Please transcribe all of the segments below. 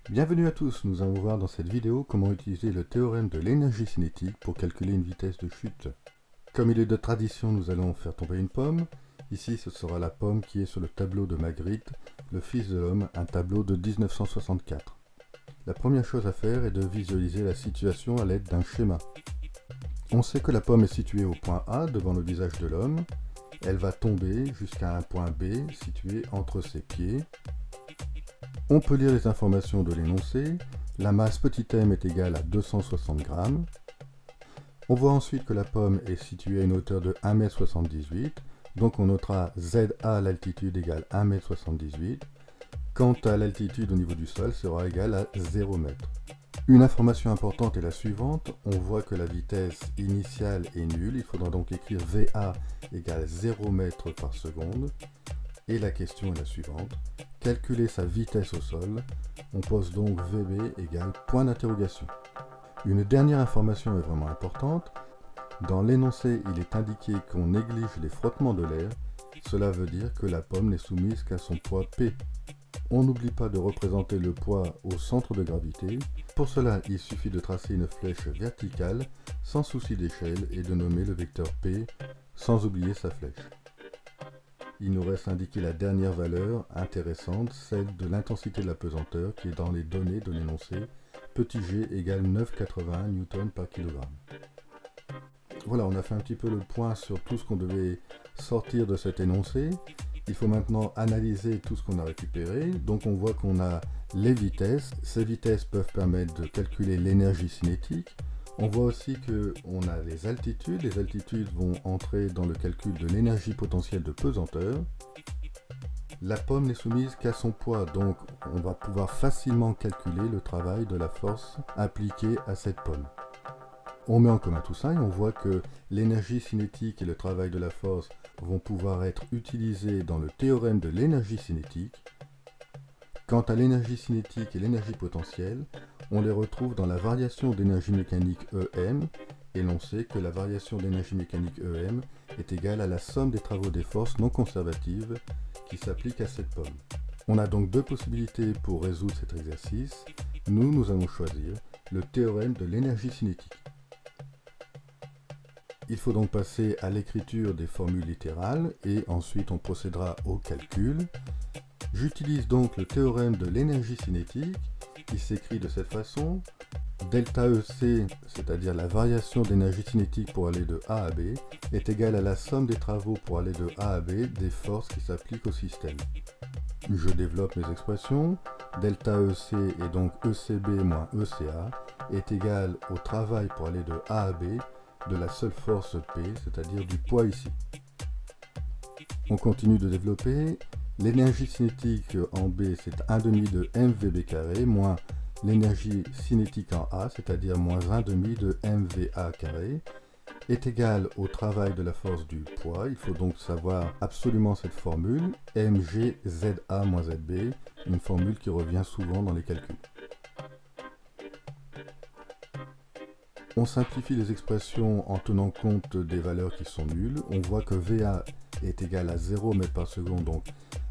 Bienvenue à tous, nous allons voir dans cette vidéo comment utiliser le théorème de l'énergie cinétique pour calculer une vitesse de chute. Comme il est de tradition, nous allons faire tomber une pomme. Ici, ce sera la pomme qui est sur le tableau de Magritte, le Fils de l'homme, un tableau de 1964. La première chose à faire est de visualiser la situation à l'aide d'un schéma. On sait que la pomme est située au point A devant le visage de l'homme. Elle va tomber jusqu'à un point B situé entre ses pieds. On peut lire les informations de l'énoncé. La masse petit m est égale à 260 grammes. On voit ensuite que la pomme est située à une hauteur de 1,78 m, donc on notera ZA l'altitude égale 1,78 m. Quant à l'altitude au niveau du sol, sera égale à 0 m. Une information importante est la suivante, on voit que la vitesse initiale est nulle, il faudra donc écrire VA égale 0 m par seconde. Et la question est la suivante, calculer sa vitesse au sol, on pose donc VB égale point d'interrogation. Une dernière information est vraiment importante, dans l'énoncé il est indiqué qu'on néglige les frottements de l'air, cela veut dire que la pomme n'est soumise qu'à son poids P. On n'oublie pas de représenter le poids au centre de gravité, pour cela il suffit de tracer une flèche verticale sans souci d'échelle et de nommer le vecteur P sans oublier sa flèche. Il nous reste à indiquer la dernière valeur intéressante, celle de l'intensité de la pesanteur qui est dans les données de l'énoncé, petit g égale 9,81 Newton par kg. Voilà, on a fait un petit peu le point sur tout ce qu'on devait sortir de cet énoncé. Il faut maintenant analyser tout ce qu'on a récupéré. Donc on voit qu'on a les vitesses. Ces vitesses peuvent permettre de calculer l'énergie cinétique. On voit aussi qu'on a les altitudes. Les altitudes vont entrer dans le calcul de l'énergie potentielle de pesanteur. La pomme n'est soumise qu'à son poids, donc on va pouvoir facilement calculer le travail de la force appliquée à cette pomme. On met en commun tout ça et on voit que l'énergie cinétique et le travail de la force vont pouvoir être utilisés dans le théorème de l'énergie cinétique. Quant à l'énergie cinétique et l'énergie potentielle, on les retrouve dans la variation d'énergie mécanique EM, et l'on sait que la variation d'énergie mécanique EM est égale à la somme des travaux des forces non conservatives qui s'appliquent à cette pomme. On a donc deux possibilités pour résoudre cet exercice. Nous allons choisir le théorème de l'énergie cinétique. Il faut donc passer à l'écriture des formules littérales et ensuite on procédera au calcul. J'utilise donc le théorème de l'énergie cinétique qui s'écrit de cette façon. Delta EC, c'est-à-dire la variation d'énergie cinétique pour aller de A à B, est égale à la somme des travaux pour aller de A à B des forces qui s'appliquent au système. Je développe mes expressions. Delta EC et donc ECB moins ECA est égal au travail pour aller de A à B de la seule force P, c'est-à-dire du poids ici. On continue de développer. L'énergie cinétique en B, c'est 1/2 de mVb carré, moins l'énergie cinétique en A, c'est-à-dire moins 1/2 de mVa carré, est égal au travail de la force du poids. Il faut donc savoir absolument cette formule, mgza moins zb, une formule qui revient souvent dans les calculs. On simplifie les expressions en tenant compte des valeurs qui sont nulles. On voit que VA est égal à 0 m par seconde, donc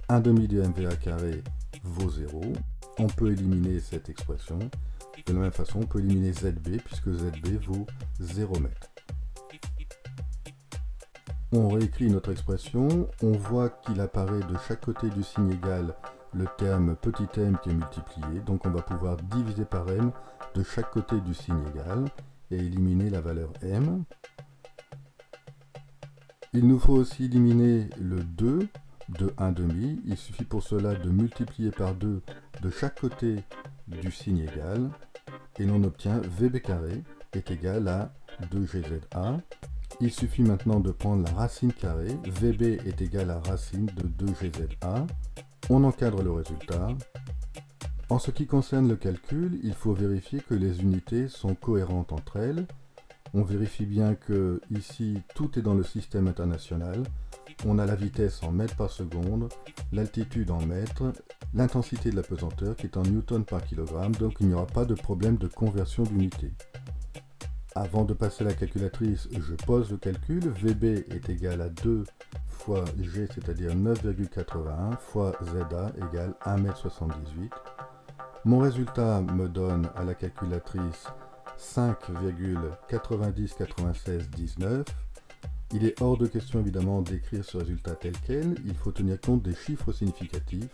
1/2 de mVa carré vaut 0. On peut éliminer cette expression. De la même façon, on peut éliminer ZB puisque ZB vaut 0 m. On réécrit notre expression. On voit qu'il apparaît de chaque côté du signe égal le terme petit m qui est multiplié. Donc on va pouvoir diviser par m de chaque côté du signe égal et éliminer la valeur m. Il nous faut aussi éliminer le 2 de 1/2. Il suffit pour cela de multiplier par 2 de chaque côté du signe égal et l'on obtient VB carré est égal à 2GZA. Il suffit maintenant de prendre la racine carrée. VB est égal à racine de 2GZA. On encadre le résultat. En ce qui concerne le calcul, il faut vérifier que les unités sont cohérentes entre elles. On vérifie bien que ici tout est dans le système international. On a la vitesse en mètres par seconde, l'altitude en mètres, l'intensité de la pesanteur qui est en newton par kilogramme, donc il n'y aura pas de problème de conversion d'unité. Avant de passer à la calculatrice, je pose le calcul. VB est égal à 2 fois G, c'est-à-dire 9,81 fois ZA égale 1,78 m. Mon résultat me donne à la calculatrice 5,909619. Il est hors de question évidemment d'écrire ce résultat tel quel, il faut tenir compte des chiffres significatifs.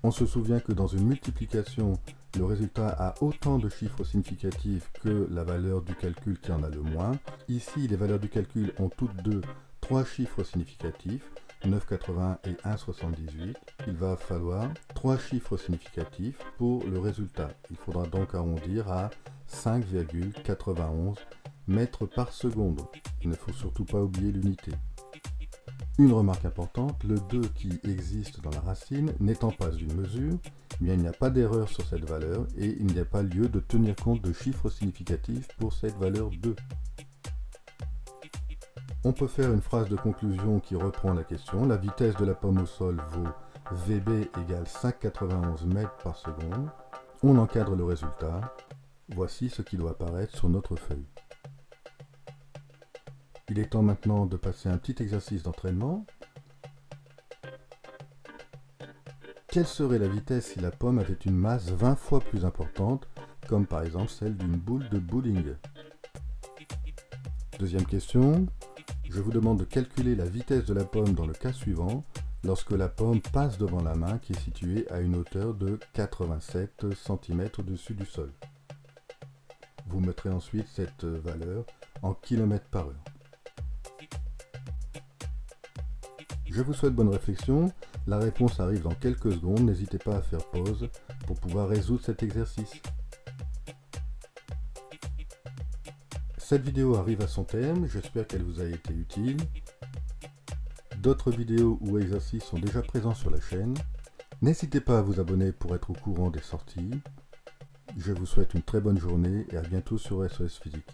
On se souvient que dans une multiplication, le résultat a autant de chiffres significatifs que la valeur du calcul qui en a le moins. Ici, les valeurs du calcul ont toutes deux 3 chiffres significatifs, 9,80 et 1,78. Il va falloir 3 chiffres significatifs pour le résultat. Il faudra donc arrondir à 5,91 mètres par seconde. Il ne faut surtout pas oublier l'unité. Une remarque importante, le 2 qui existe dans la racine n'étant pas une mesure, eh bien, il n'y a pas d'erreur sur cette valeur et il n'y a pas lieu de tenir compte de chiffres significatifs pour cette valeur 2. On peut faire une phrase de conclusion qui reprend la question. La vitesse de la pomme au sol vaut VB égale 5,91 mètres par seconde. On encadre le résultat. Voici ce qui doit apparaître sur notre feuille. Il est temps maintenant de passer un petit exercice d'entraînement. Quelle serait la vitesse si la pomme avait une masse 20 fois plus importante, comme par exemple celle d'une boule de bowling? Deuxième question. Je vous demande de calculer la vitesse de la pomme dans le cas suivant, lorsque la pomme passe devant la main qui est située à une hauteur de 87 cm au-dessus du sol. Vous mettrez ensuite cette valeur en km par heure. Je vous souhaite bonne réflexion. La réponse arrive dans quelques secondes. N'hésitez pas à faire pause pour pouvoir résoudre cet exercice. Cette vidéo arrive à son terme. J'espère qu'elle vous a été utile. D'autres vidéos ou exercices sont déjà présents sur la chaîne. N'hésitez pas à vous abonner pour être au courant des sorties. Je vous souhaite une très bonne journée et à bientôt sur SOS Physique.